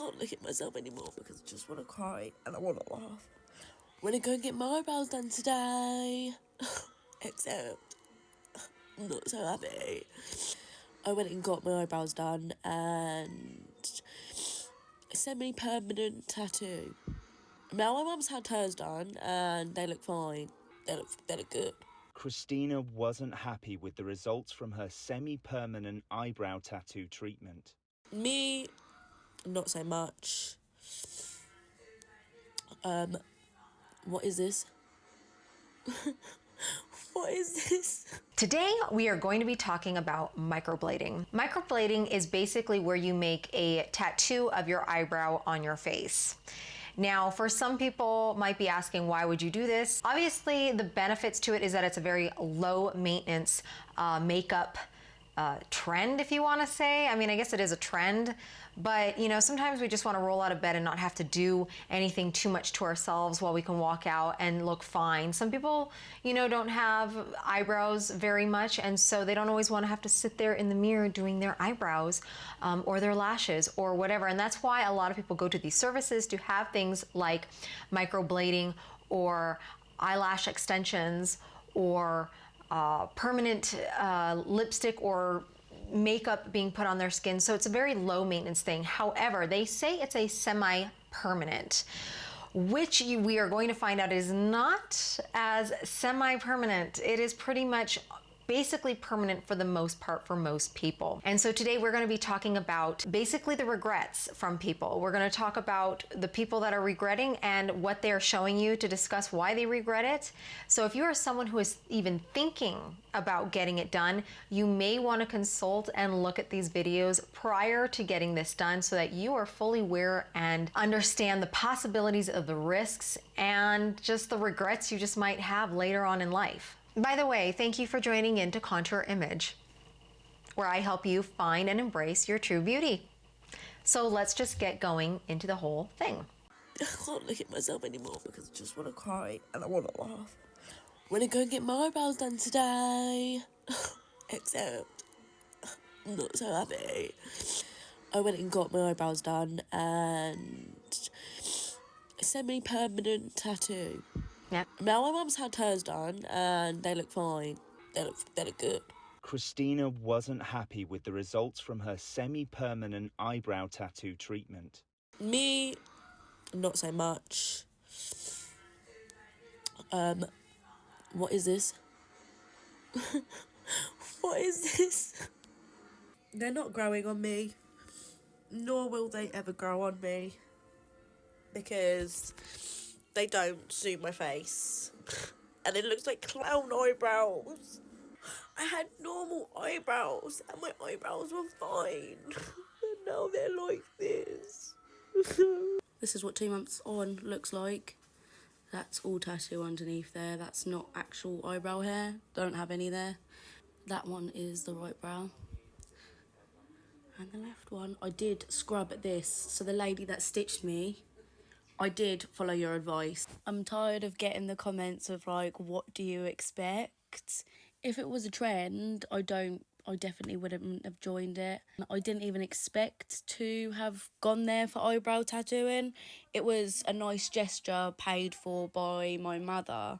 can't look at myself anymore because I just want to cry and I want to laugh. I'm gonna go and get my eyebrows done today. Except, I'm not so happy. I went and got my eyebrows done and a semi-permanent tattoo. Now my mum's had hers done and they look fine. They look good. Christina wasn't happy with the results from her semi-permanent eyebrow tattoo treatment. Me, not so much. What is this? What is this? Today, we are going to be talking about microblading. Microblading is basically where you make a tattoo of your eyebrow on your face. Now, for some people might be asking, why would you do this? Obviously, the benefits to it is that it's a very low maintenance makeup trend, if you want to say. I mean, I guess it is a trend, but you know, sometimes we just want to roll out of bed and not have to do anything too much to ourselves while we can walk out and look fine. Some people, you know, don't have eyebrows very much, and so they don't always want to have to sit there in the mirror doing their eyebrows or their lashes or whatever. And that's why a lot of people go to these services to have things like microblading or eyelash extensions or permanent lipstick or makeup being put on their skin. So it's a very low maintenance thing. However, they say it's a semi-permanent, which we are going to find out is not as semi-permanent. It is pretty much basically permanent for the most part for most people. And so today we're going to be talking about basically the regrets from people. We're going to talk about the people that are regretting and what they're showing you to discuss why they regret it. So if you are someone who is even thinking about getting it done, you may want to consult and look at these videos prior to getting this done so that you are fully aware and understand the possibilities of the risks and just the regrets you just might have later on in life. By the way, thank you for joining in to Contour Image, where I help you find and embrace your true beauty. So let's just get going into the whole thing. I can't look at myself anymore because I just want to cry and I want to laugh. I'm gonna go and get my eyebrows done today. Except, I'm not so happy. I went and got my eyebrows done and a semi-permanent tattoo. Yep. Now my mum's had hers done and they look fine. They look good. Christina wasn't happy with the results from her semi-permanent eyebrow tattoo treatment. Me, not so much. What is this? What is this? They're not growing on me, nor will they ever grow on me, because they don't suit my face. And it looks like clown eyebrows. I had normal eyebrows and my eyebrows were fine. And now they're like this. This is what 2 months on looks like. That's all tattoo underneath there. That's not actual eyebrow hair. Don't have any there. That one is the right brow. And the left one, I did scrub at this. So the lady that stitched me, I did follow your advice. I'm tired of getting the comments of like, what do you expect? If it was a trend, I definitely wouldn't have joined it. I didn't even expect to have gone there for eyebrow tattooing. It was a nice gesture paid for by my mother.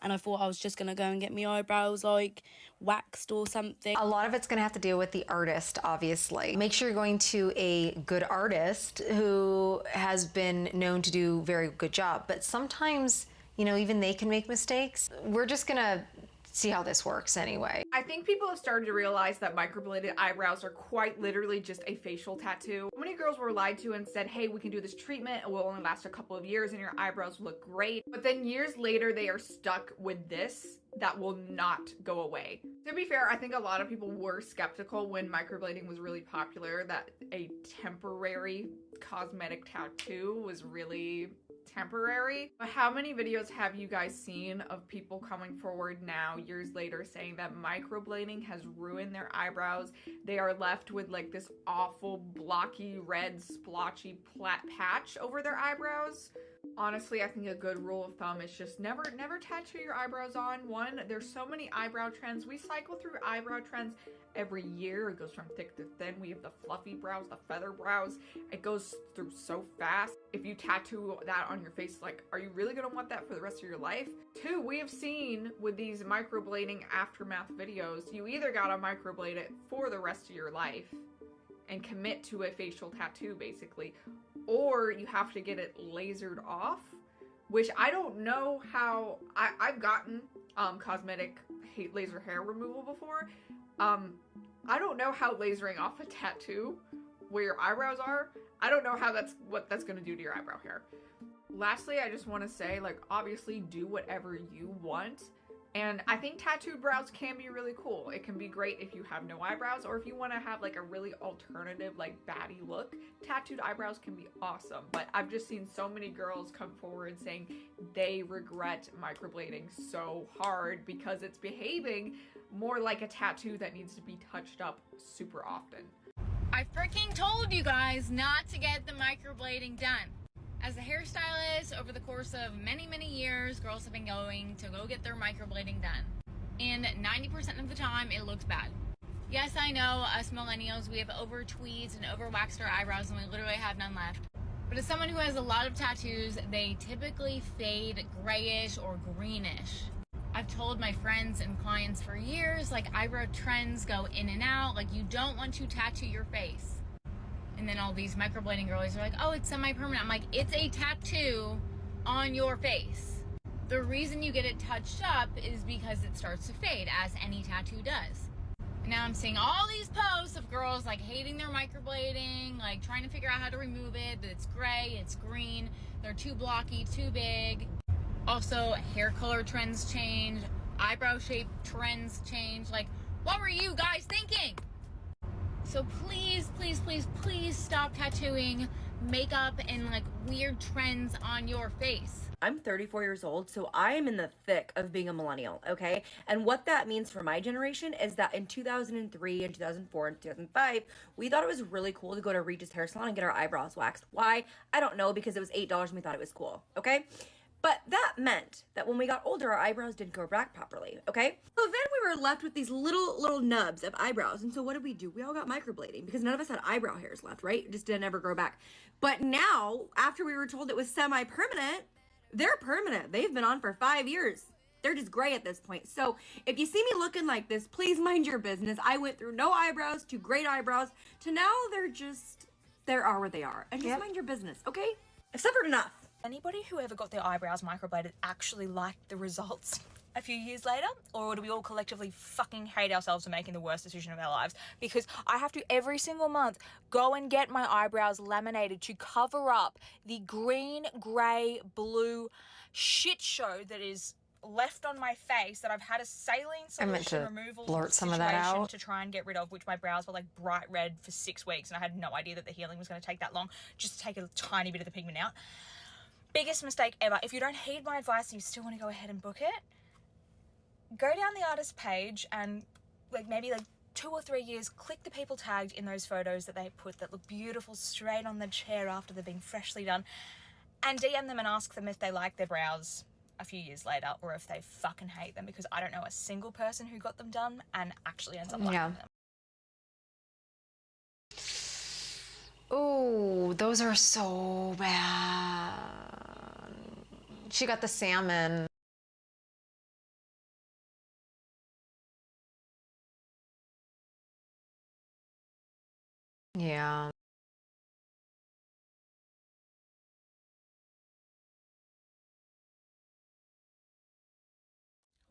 And I thought I was just going to go and get my eyebrows like waxed or something. A lot of it's going to have to deal with the artist, obviously. Make sure you're going to a good artist who has been known to do a very good job. But sometimes, you know, even they can make mistakes. We're just going to see how this works anyway. I think people have started to realize that microbladed eyebrows are quite literally just a facial tattoo. Many girls were lied to and said, hey, we can do this treatment, it will only last a couple of years and your eyebrows will look great. But then years later, they are stuck with this that will not go away. To be fair, I think a lot of people were skeptical when microblading was really popular that a temporary cosmetic tattoo was really temporary. But how many videos have you guys seen of people coming forward now, years later, saying that microblading has ruined their eyebrows? They are left with like this awful blocky red splotchy patch over their eyebrows. Honestly, I think a good rule of thumb is just never tattoo your eyebrows on. One, there's so many eyebrow trends. We cycle through eyebrow trends every year. It goes from thick to thin. We have the fluffy brows, the feather brows. It goes through so fast. If you tattoo that on your face, like, are you really gonna want that for the rest of your life? Two, we have seen with these microblading aftermath videos, you either gotta microblade it for the rest of your life and commit to a facial tattoo basically, or you have to get it lasered off, which I don't know how. I've gotten cosmetic laser hair removal before. I don't know how lasering off a tattoo where your eyebrows are, I don't know how what that's gonna do to your eyebrow hair. Lastly, I just want to say, like, obviously do whatever you want. And I think tattooed brows can be really cool. It can be great if you have no eyebrows, or if you want to have like a really alternative, like baddie look. Tattooed eyebrows can be awesome. But I've just seen so many girls come forward saying they regret microblading so hard because it's behaving more like a tattoo that needs to be touched up super often. I freaking told you guys not to get the microblading done. As a hairstylist, over the course of many, many years, girls have been going to go get their microblading done. And 90% of the time, it looks bad. Yes, I know, us millennials, we have over-tweezed and over-waxed our eyebrows and we literally have none left. But as someone who has a lot of tattoos, they typically fade grayish or greenish. I've told my friends and clients for years, like, eyebrow trends go in and out, like, you don't want to tattoo your face. And then all these microblading girlies are like, oh, it's semi-permanent. I'm like, it's a tattoo on your face. The reason you get it touched up is because it starts to fade, as any tattoo does. And now I'm seeing all these posts of girls like hating their microblading, like trying to figure out how to remove it, that it's gray, it's green, they're too blocky, too big. Also, hair color trends change, eyebrow shape trends change. Like, what were you guys thinking? So please, please, please, please stop tattooing makeup and like weird trends on your face. I'm 34 years old, so I am in the thick of being a millennial, okay? And what that means for my generation is that in 2003 and 2004 and 2005, we thought it was really cool to go to Regis hair salon and get our eyebrows waxed. Why? I don't know, because it was $8 and we thought it was cool, okay? But that meant that when we got older, our eyebrows didn't grow back properly, okay? So then we were left with these little nubs of eyebrows. And so what did we do? We all got microblading because none of us had eyebrow hairs left, right? It just didn't ever grow back. But now, after we were told it was semi-permanent, they're permanent. They've been on for 5 years. They're just gray at this point. So if you see me looking like this, please mind your business. I went through no eyebrows to great eyebrows to now they are where they are. And just mind your business, okay? I've suffered enough. Anybody who ever got their eyebrows microbladed actually liked the results a few years later? Or do we all collectively fucking hate ourselves for making the worst decision of our lives? Because I have to every single month go and get my eyebrows laminated to cover up the green, grey, blue shit show that is left on my face that I've had a saline solution removal blurt some of that out to try and get rid of, which my brows were like bright red for 6 weeks and I had no idea that the healing was going to take that long, just to take a tiny bit of the pigment out. Biggest mistake ever. If you don't heed my advice and you still want to go ahead and book it, go down the artist page and maybe 2 or 3 years, click the people tagged in those photos that they put that look beautiful straight on the chair after they've been freshly done, and DM them and ask them if they like their brows a few years later or if they fucking hate them, because I don't know a single person who got them done and actually ends up liking them. Oh, those are so bad. She got the salmon. Yeah.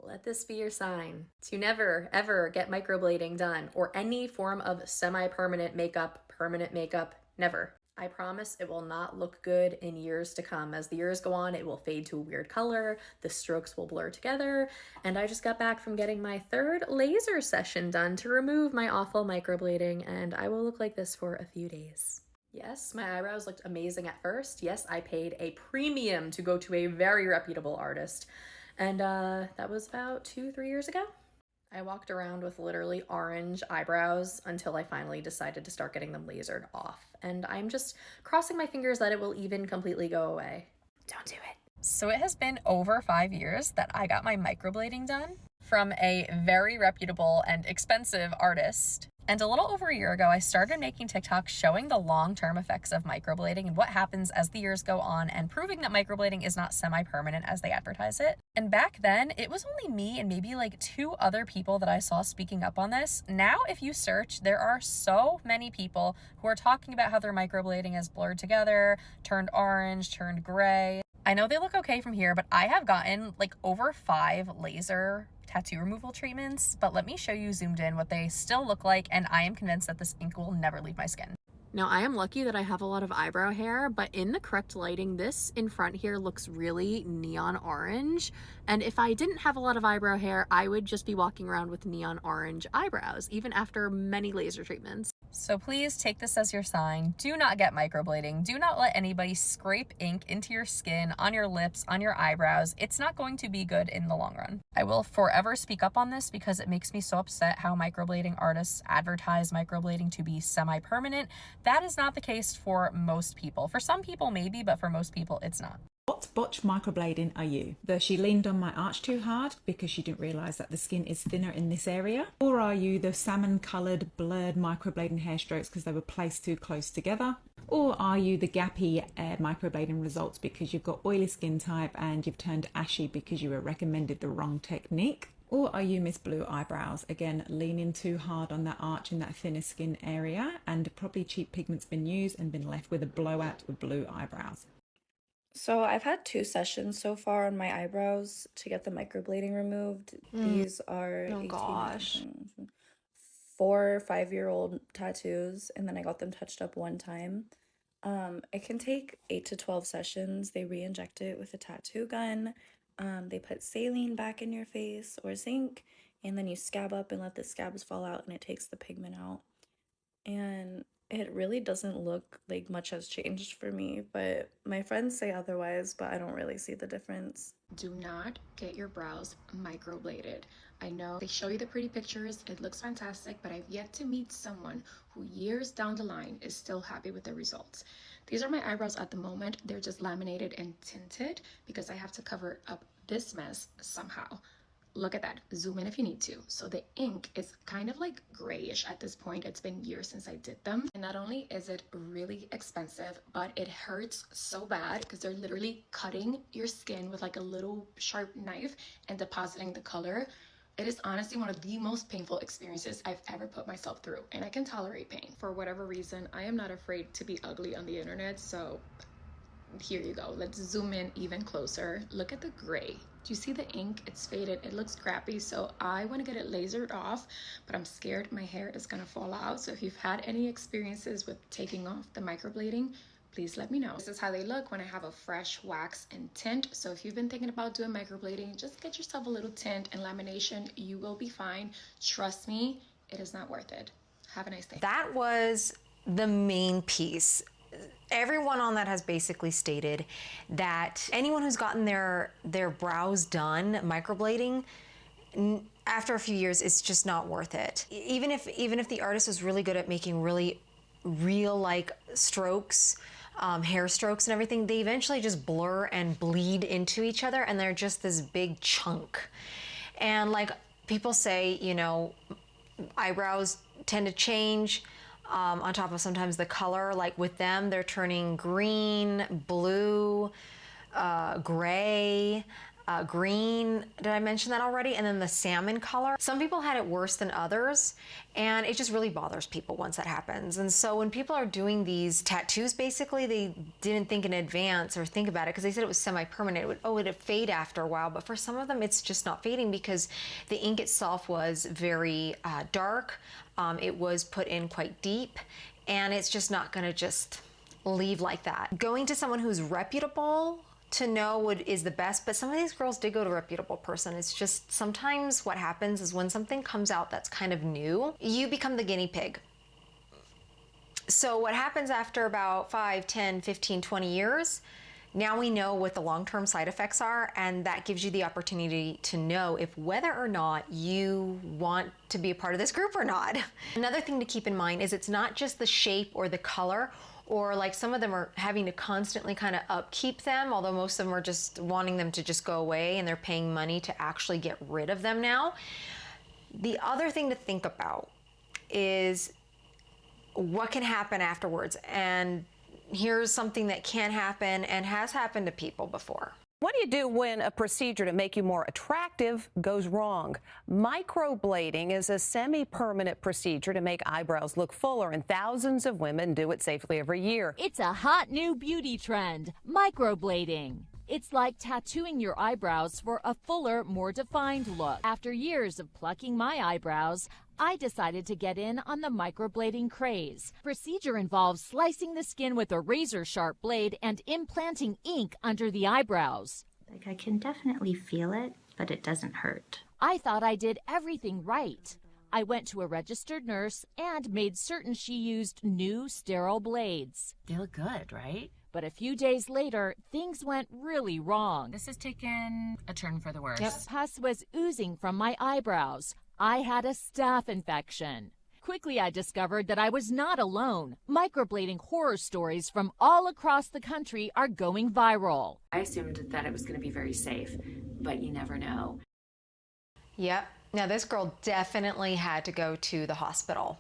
Let this be your sign to never, ever get microblading done or any form of semi-permanent makeup, permanent makeup, never. I promise it will not look good in years to come. As the years go on, it will fade to a weird color, the strokes will blur together, and I just got back from getting my 3rd laser session done to remove my awful microblading, and I will look like this for a few days. Yes, my eyebrows looked amazing at first. Yes, I paid a premium to go to a very reputable artist. And that was about 2-3 years ago. I walked around with literally orange eyebrows until I finally decided to start getting them lasered off. And I'm just crossing my fingers that it will even completely go away. Don't do it. So it has been over 5 years that I got my microblading done from a very reputable and expensive artist. And a little over a year ago, I started making TikToks showing the long-term effects of microblading and what happens as the years go on, and proving that microblading is not semi-permanent as they advertise it. And back then, it was only me and maybe like 2 other people that I saw speaking up on this. Now, if you search, there are so many people who are talking about how their microblading is blurred together, turned orange, turned gray. I know they look okay from here, but I have gotten like over 5 laser tattoo removal treatments, but let me show you zoomed in what they still look like, and I am convinced that this ink will never leave my skin. Now, I am lucky that I have a lot of eyebrow hair, but in the correct lighting, this in front here looks really neon orange. And if I didn't have a lot of eyebrow hair, I would just be walking around with neon orange eyebrows, even after many laser treatments. So please take this as your sign. Do not get microblading. Do not let anybody scrape ink into your skin, on your lips, on your eyebrows. It's not going to be good in the long run. I will forever speak up on this because it makes me so upset how microblading artists advertise microblading to be semi-permanent. That is not the case for most people. For some people maybe, but for most people it's not. What botch microblading are you? She leaned on my arch too hard because she didn't realise that the skin is thinner in this area? Or are you the salmon coloured blurred microblading hair strokes because they were placed too close together? Or are you the gappy microblading results because you've got oily skin type and you've turned ashy because you were recommended the wrong technique? Or are you Miss Blue Eyebrows? Again, leaning too hard on that arch in that thinner skin area, and probably cheap pigment's been used and been left with a blowout with blue eyebrows. So I've had 2 sessions so far on my eyebrows to get the microblading removed. These are 4 or 5-year-old tattoos, and then I got them touched up 1 time. It can take 8 to 12 sessions. They re-inject it with a tattoo gun. They put saline back in your face or zinc, and then you scab up and let the scabs fall out, and it takes the pigment out. And it really doesn't look like much has changed for me, but my friends say otherwise, but I don't really see the difference. Do not get your brows microbladed. I know they show you the pretty pictures, it looks fantastic, but I've yet to meet someone who years down the line is still happy with the results. These are my eyebrows at the moment. They're just laminated and tinted because I have to cover up this mess somehow. Look at that. Zoom in if you need to. So the ink is kind of like grayish at this point. It's been years since I did them. And not only is it really expensive, but it hurts so bad because they're literally cutting your skin with like a little sharp knife and depositing the color. It is honestly one of the most painful experiences I've ever put myself through, and I can tolerate pain. For whatever reason, I am not afraid to be ugly on the internet, so here you go. Let's zoom in even closer. Look at the gray. Do you see the ink? It's faded. It looks crappy, so I want to get it lasered off, but I'm scared my hair is gonna fall out. So if you've had any experiences with taking off the microblading, please let me know. This is how they look when I have a fresh wax and tint. So if you've been thinking about doing microblading, just get yourself a little tint and lamination. You will be fine. Trust me, it is not worth it. Have a nice day. That was the main piece. Everyone on that has basically stated that anyone who's gotten their brows done microblading, after a few years, it's just not worth it. Even if the artist was really good at making really real like strokes, hair strokes and everything, they eventually just blur and bleed into each other, and they're just this big chunk. And like people say, you know, eyebrows tend to change. On top of sometimes the color, like with them, they're turning green, blue, gray, green. Did I mention that already? And then the salmon color. Some people had it worse than others, and it just really bothers people once that happens. And so when people are doing these tattoos, basically they didn't think in advance or think about it because they said it was semi-permanent. It'd fade after a while, but for some of them it's just not fading because the ink itself was very dark. It was put in quite deep, and it's just not gonna just leave like that. Going to someone who's reputable to know what is the best, but some of these girls did go to a reputable person. It's just sometimes what happens is when something comes out that's kind of new, you become the guinea pig. So what happens after about 5, 10, 15, 20 years, now we know what the long-term side effects are, and that gives you the opportunity to know if whether or not you want to be a part of this group or not. Another thing to keep in mind is it's not just the shape or the color, or like some of them are having to constantly kind of upkeep them, although most of them are just wanting them to just go away and they're paying money to actually get rid of them now. The other thing to think about is what can happen afterwards, and here's something that can happen and has happened to people before. What do you do when a procedure to make you more attractive goes wrong? Microblading is a semi-permanent procedure to make eyebrows look fuller, and thousands of women do it safely every year. It's a hot new beauty trend, microblading. It's like tattooing your eyebrows for a fuller, more defined look. After years of plucking my eyebrows, I decided to get in on the microblading craze. Procedure involves slicing the skin with a razor-sharp blade and implanting ink under the eyebrows. Like, I can definitely feel it, but it doesn't hurt. I thought I did everything right. I went to a registered nurse and made certain she used new sterile blades. They look good, right? But a few days later, things went really wrong. This has taken a turn for the worse. Yep. Pus was oozing from my eyebrows. I had a staph infection. Quickly, I discovered that I was not alone. Microblading horror stories from all across the country are going viral. I assumed that it was going to be very safe, but you never know. Yep. Now, this girl definitely had to go to the hospital.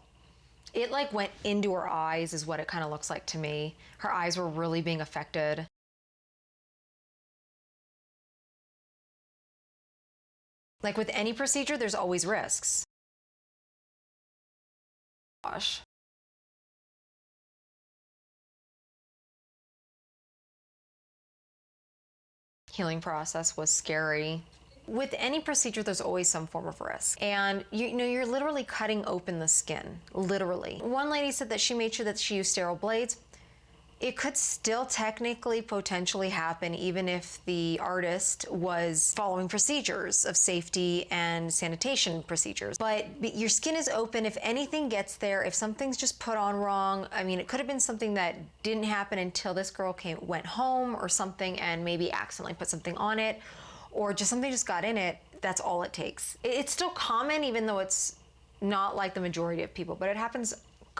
It like went into her eyes is what it kind of looks like to me. Her eyes were really being affected. Like with any procedure, there's always risks. Gosh. Healing process was scary. With any procedure, there's always some form of risk. And you know, you're literally cutting open the skin, literally. One lady said that she made sure that she used sterile blades. It could still technically potentially happen even if the artist was following procedures of safety and sanitation procedures. But your skin is open. If anything gets there, if something's just put on wrong, I mean, it could have been something that didn't happen until this girl went home or something and maybe accidentally put something on it, or just something just got in it. That's all it takes. It's still common, even though it's not like the majority of people, but it happens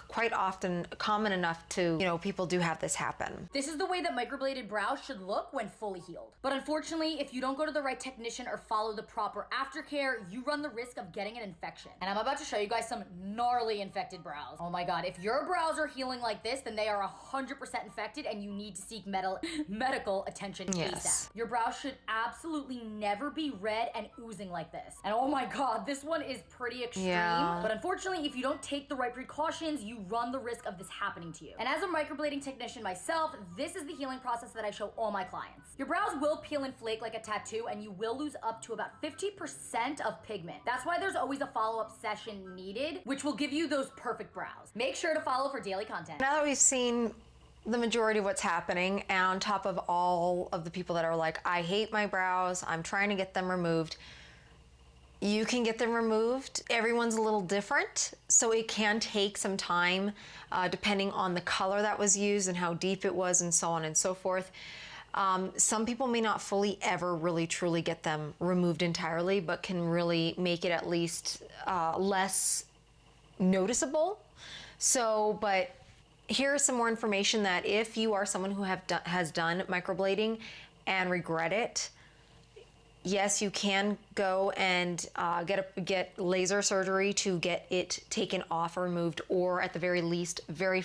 quite often, common enough to, you know, people do have this happen. This is the way that microbladed brows should look when fully healed. But unfortunately, if you don't go to the right technician or follow the proper aftercare, you run the risk of getting an infection. And I'm about to show you guys some gnarly infected brows. Oh my God, if your brows are healing like this, then they are 100% infected and you need to seek medical attention ASAP. Your brows should absolutely never be red and oozing like this. And oh my God, this one is pretty extreme. Yeah. But unfortunately, if you don't take the right precautions, you run the risk of this happening to you. And as a microblading technician myself, this is the healing process that I show all my clients. Your brows will peel and flake like a tattoo, and you will lose up to about 50% of pigment. That's why there's always a follow-up session needed, which will give you those perfect brows. Make sure to follow for daily content. Now that we've seen the majority of what's happening, and on top of all of the people that are like, I hate my brows, I'm trying to get them removed, you can get them removed. Everyone's a little different, so it can take some time depending on the color that was used and how deep it was and so on and so forth. Some people may not fully ever really truly get them removed entirely, but can really make it at least less noticeable. So, but here's some more information that if you are someone who has done microblading and regret it, yes, you can go and get laser surgery to get it taken off or removed, or at the very least, very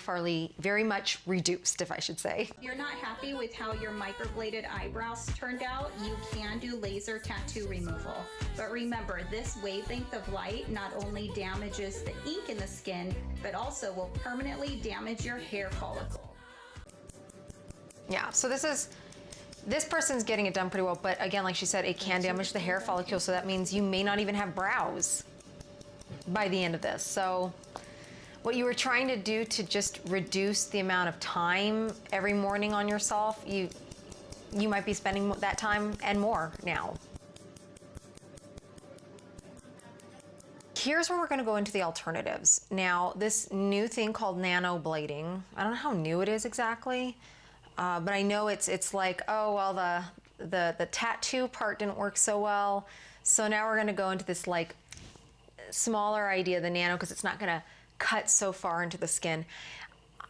much reduced, if I should say. If you're not happy with how your microbladed eyebrows turned out, you can do laser tattoo removal. But remember, this wavelength of light not only damages the ink in the skin, but also will permanently damage your hair follicle. Yeah, so this person's getting it done pretty well, but again, like she said, it can damage the hair follicle, so that means you may not even have brows by the end of this. So what you were trying to do to just reduce the amount of time every morning on yourself, you might be spending that time and more now. Here's where we're going to go into the alternatives. Now, this new thing called nano blading, I don't know how new it is exactly, but I know it's like, oh, well, the tattoo part didn't work so well. So now we're going to go into this like smaller idea, the nano, because it's not going to cut so far into the skin.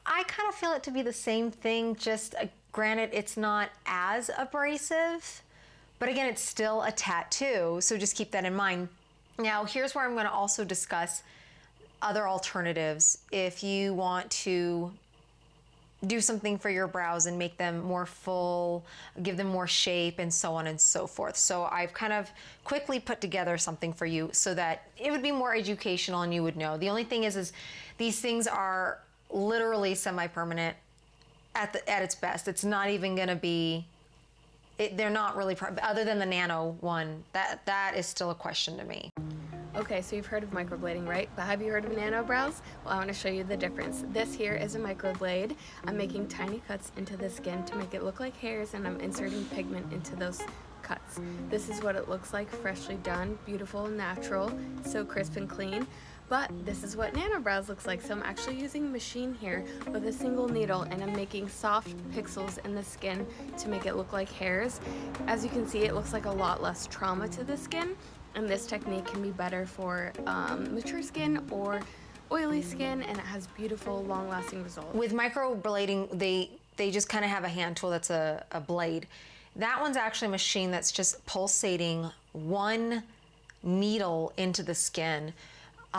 I kind of feel it to be the same thing, just granted it's not as abrasive, but again, it's still a tattoo, so just keep that in mind. Now, here's where I'm going to also discuss other alternatives if you want to do something for your brows and make them more full, give them more shape, and so on and so forth. So I've kind of quickly put together something for you so that it would be more educational and you would know. The only thing is these things are literally semi-permanent at its best. It's not even going to be, they're not really, other than the nano one, that is still a question to me. Okay, so you've heard of microblading, right? But have you heard of nano brows? Well, I want to show you the difference. This here is a microblade. I'm making tiny cuts into the skin to make it look like hairs, and I'm inserting pigment into those cuts. This is what it looks like freshly done, beautiful and natural, so crisp and clean. But this is what nano brows looks like. So I'm actually using a machine here with a single needle, and I'm making soft pixels in the skin to make it look like hairs. As you can see, it looks like a lot less trauma to the skin, and this technique can be better for mature skin or oily skin, and it has beautiful, long-lasting results. With microblading, they just kind of have a hand tool that's a blade. That one's actually a machine that's just pulsating one needle into the skin.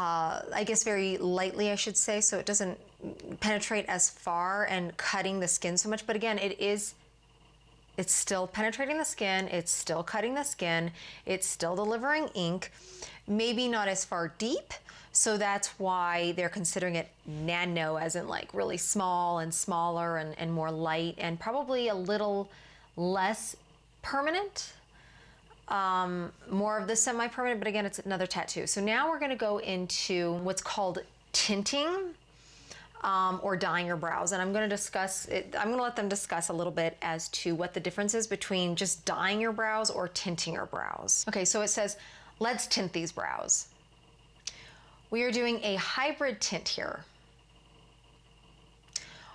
I guess very lightly, I should say, so it doesn't penetrate as far and cutting the skin so much. But again, it's still penetrating the skin, it's still cutting the skin, it's still delivering ink, maybe not as far deep. So that's why they're considering it nano, as in like really small and smaller and more light and probably a little less permanent. More of the semi-permanent, but again, it's another tattoo. So now we're going to go into what's called tinting or dyeing your brows. And I'm going to discuss it. I'm going to let them discuss a little bit as to what the difference is between just dyeing your brows or tinting your brows. Okay, so it says, let's tint these brows. We are doing a hybrid tint here.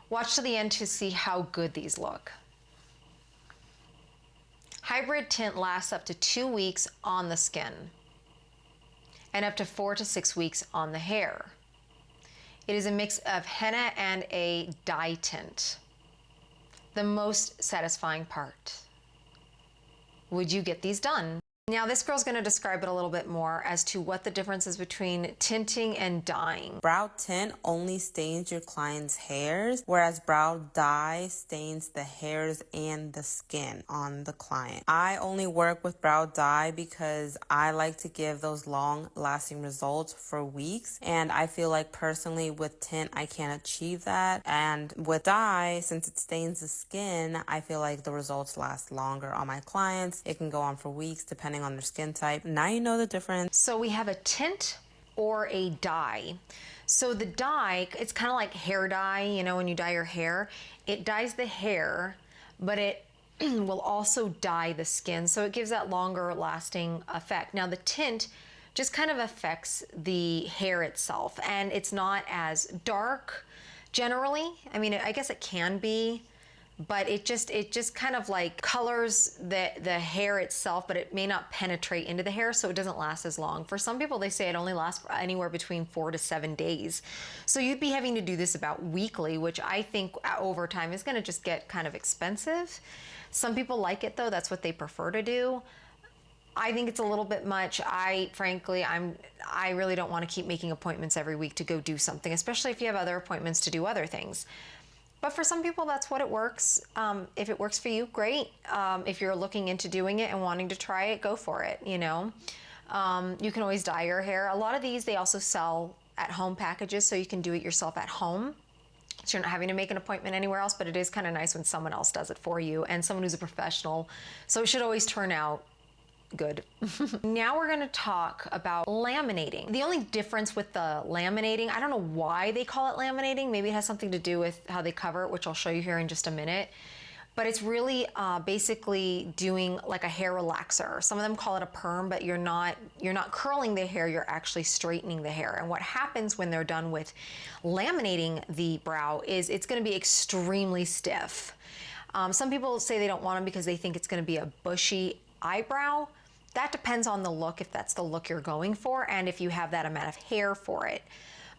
Watch to the end to see how good these look. Hybrid tint lasts up to 2 weeks on the skin and up to 4 to 6 weeks on the hair. It is a mix of henna and a dye tint. The most satisfying part. Would you get these done? Now this girl's going to describe it a little bit more as to what the difference is between tinting and dyeing. Brow tint only stains your client's hairs, whereas brow dye stains the hairs and the skin on the client. I only work with brow dye because I like to give those long-lasting results for weeks, and I feel like personally with tint I can't achieve that. And with dye, since it stains the skin, I feel like the results last longer on my clients. It can go on for weeks depending on their skin type. Now you know the difference. So we have a tint or a dye. So the dye, it's kind of like hair dye, you know, when you dye your hair, it dyes the hair, but it will also dye the skin. So it gives that longer lasting effect. Now the tint just kind of affects the hair itself, and it's not as dark generally. I mean, I guess it can be, but it just kind of like colors the hair itself, but it may not penetrate into the hair, so it doesn't last as long. For some people, they say it only lasts anywhere between 4 to 7 days. So you'd be having to do this about weekly, which I think over time is going to just get kind of expensive. Some people like it though, that's what they prefer to do. I think it's a little bit much. Frankly, I really don't want to keep making appointments every week to go do something, especially if you have other appointments to do other things. But for some people, that's what it works. If it works for you, great. If you're looking into doing it and wanting to try it, go for it, you know. You can always dye your hair. A lot of these, they also sell at-home packages, so you can do it yourself at home. So you're not having to make an appointment anywhere else, but it is kind of nice when someone else does it for you and someone who's a professional. So it should always turn out good. Now we're going to talk about laminating. The only difference with the laminating, I don't know why they call it laminating. Maybe it has something to do with how they cover it, which I'll show you here in just a minute. but it's really basically doing like a hair relaxer. Some of them call it a perm, but you're not curling the hair, you're actually straightening the hair. And what happens when they're done with laminating the brow is it's gonna be extremely stiff. Some people say they don't want them because they think it's gonna be a bushy eyebrow. That depends on the look, if that's the look you're going for, and if you have that amount of hair for it.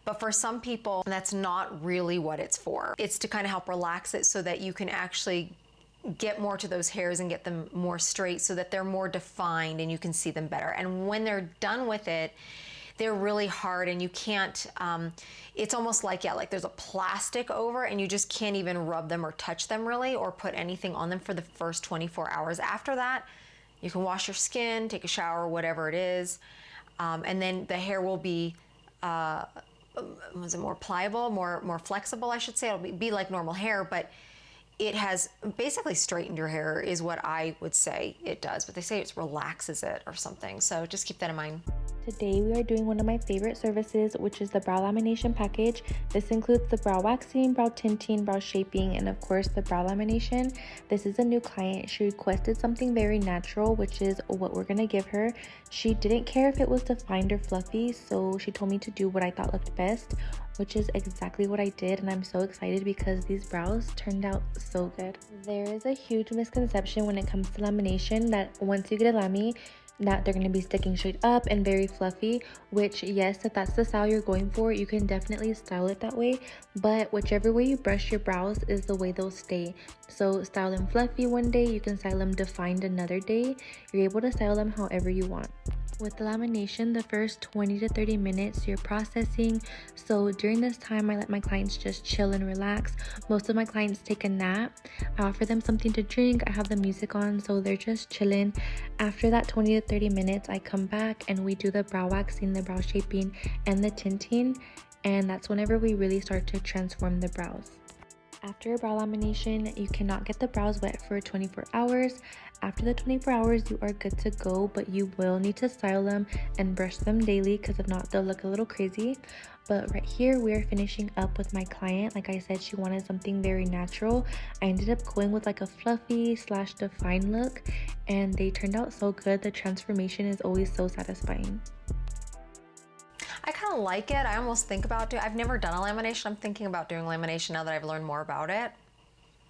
But for some people, that's not really what it's for. It's to kind of help relax it so that you can actually get more to those hairs and get them more straight so that they're more defined and you can see them better. And when they're done with it, they're really hard and you can't, it's almost like, yeah, like there's a plastic over and you just can't even rub them or touch them really or put anything on them for the first 24 hours. After that, you can wash your skin, take a shower, whatever it is, and then the hair will be, was it more pliable, more flexible, I should say. It'll be like normal hair, but it has basically straightened your hair is what I would say it does, but they say it relaxes it or something. So just keep that in mind. Today we are doing one of my favorite services, which is the brow lamination package. This includes the brow waxing, brow tinting, brow shaping, and of course the brow lamination. This is a new client. She requested something very natural, which is what we're gonna give her. She didn't care if it was defined or fluffy, so she told me to do what I thought looked best, which is exactly what I did, and I'm so excited because these brows turned out so good. There is a huge misconception when it comes to lamination that once you get a lami, that they're going to be sticking straight up and very fluffy, which yes, if that's the style you're going for, you can definitely style it that way, but whichever way you brush your brows is the way they'll stay. So style them fluffy one day, you can style them defined another day. You're able to style them however you want. With the lamination, the first 20 to 30 minutes you're processing, so during this time I let my clients just chill and relax. Most of my clients take a nap. I offer them something to drink, I have the music on, so they're just chilling. After that 20 to 30 minutes I come back and we do the brow waxing, the brow shaping, and the tinting, and that's whenever we really start to transform the brows. After a brow lamination, you cannot get the brows wet for 24 hours. After the 24 hours, you are good to go, but you will need to style them and brush them daily because if not, they'll look a little crazy. But right here, we are finishing up with my client. Like I said, she wanted something very natural. I ended up going with like a fluffy / defined look, and they turned out so good. The transformation is always so satisfying. I kind of like it. I almost think about it. I've never done a lamination. I'm thinking about doing lamination now that I've learned more about it.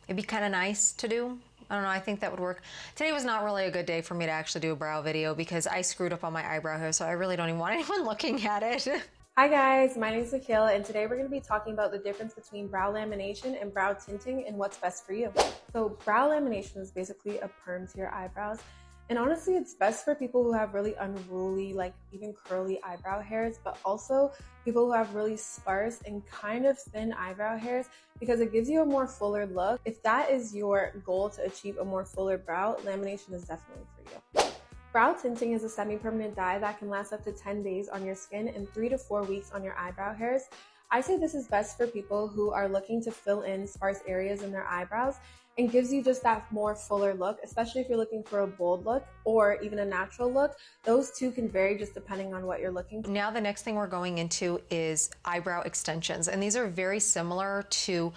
It'd be kind of nice to do. I don't know, I think that would work. Today was not really a good day for me to actually do a brow video because I screwed up on my eyebrow hair, so I really don't even want anyone looking at it. Hi guys, my name is Akil, and today we're going to be talking about the difference between brow lamination and brow tinting and what's best for you. So brow lamination is basically a perm to your eyebrows. And honestly, it's best for people who have really unruly, like even curly eyebrow hairs, but also people who have really sparse and kind of thin eyebrow hairs because it gives you a more fuller look. If that is your goal to achieve a more fuller brow, lamination is definitely for you. Brow tinting is a semi-permanent dye that can last up to 10 days on your skin and 3 to 4 weeks on your eyebrow hairs. I say this is best for people who are looking to fill in sparse areas in their eyebrows and gives you just that more fuller look, especially if you're looking for a bold look or even a natural look. Those two can vary just depending on what you're looking for. Now the next thing we're going into is eyebrow extensions, and these are very similar to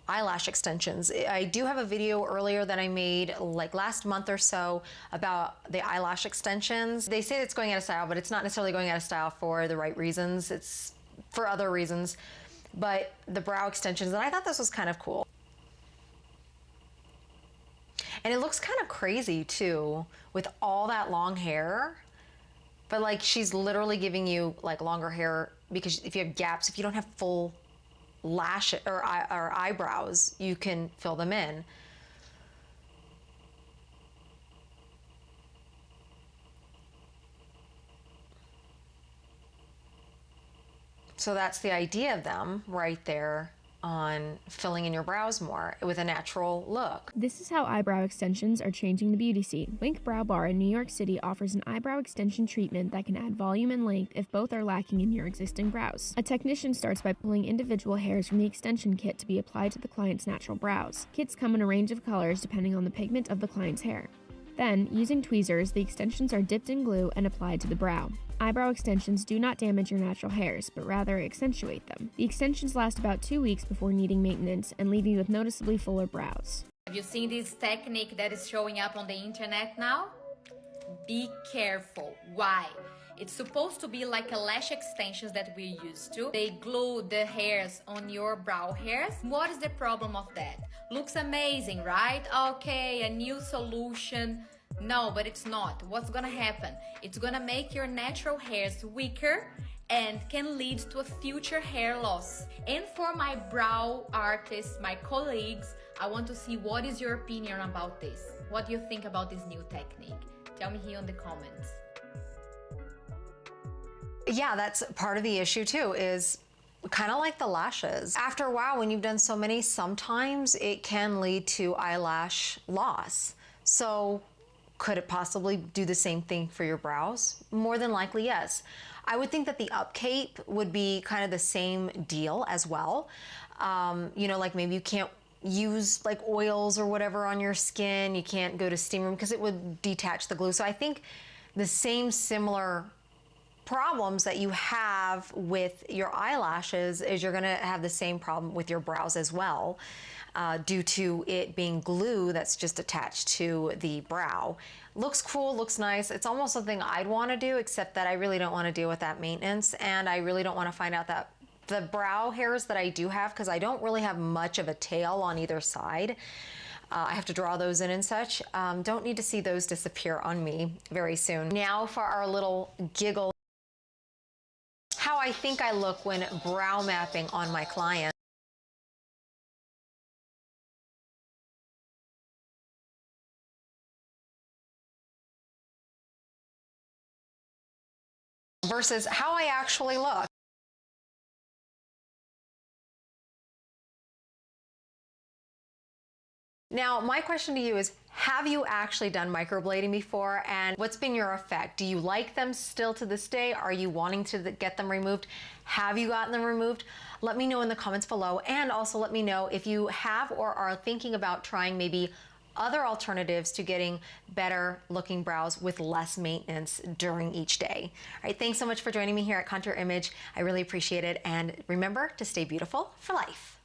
eyelash extensions. I do have a video earlier that I made like last month or so about the eyelash extensions. They say it's going out of style, but it's not necessarily going out of style for the right reasons. It's for other reasons. But the brow extensions, and I thought this was kind of cool. And it looks kind of crazy too, with all that long hair. But like she's literally giving you like longer hair because if you have gaps, if you don't have full lash or eyebrows, you can fill them in. So that's the idea of them right there on filling in your brows more with a natural look. This is how eyebrow extensions are changing the beauty scene. Wink Brow Bar in New York City offers an eyebrow extension treatment that can add volume and length if both are lacking in your existing brows. A technician starts by pulling individual hairs from the extension kit to be applied to the client's natural brows. Kits come in a range of colors depending on the pigment of the client's hair. Then, using tweezers, the extensions are dipped in glue and applied to the brow. Eyebrow extensions do not damage your natural hairs, but rather accentuate them. The extensions last about 2 weeks before needing maintenance and leave you with noticeably fuller brows. Have you seen this technique that is showing up on the internet now? Be careful. Why? It's supposed to be like a lash extensions that we're used to. They glue the hairs on your brow hairs. What is the problem of that? Looks amazing, right? Okay, a new solution. No, but it's not. What's gonna happen? It's gonna make your natural hairs weaker and can lead to a future hair loss. And for my brow artists, my colleagues, I want to see what is your opinion about this. What do you think about this new technique? Tell me here in the comments. Yeah, that's part of the issue too, is kind of like the lashes. After a while, when you've done so many, sometimes it can lead to eyelash loss. So could it possibly do the same thing for your brows? More than likely, yes. I would think that the upkeep would be kind of the same deal as well. You know, like maybe you can't use like oils or whatever on your skin. You can't go to steam room because it would detach the glue. So I think the same similar problems that you have with your eyelashes is you're gonna have the same problem with your brows as well, due to it being glue that's just attached to the brow. Looks cool, looks nice. It's almost something I'd wanna do, except that I really don't wanna deal with that maintenance, and I really don't wanna find out that the brow hairs that I do have, because I don't really have much of a tail on either side, I have to draw those in and such. Don't need to see those disappear on me very soon. Now for our little giggle. How I think I look when brow mapping on my client. Versus how I actually look. Now, my question to you is, have you actually done microblading before, and what's been your effect? Do you like them still to this day? Are you wanting to get them removed? Have you gotten them removed? Let me know in the comments below, and also let me know if you have or are thinking about trying maybe other alternatives to getting better looking brows with less maintenance during each day. All right, thanks so much for joining me here at Contour Image. I really appreciate it, and remember to stay beautiful for life.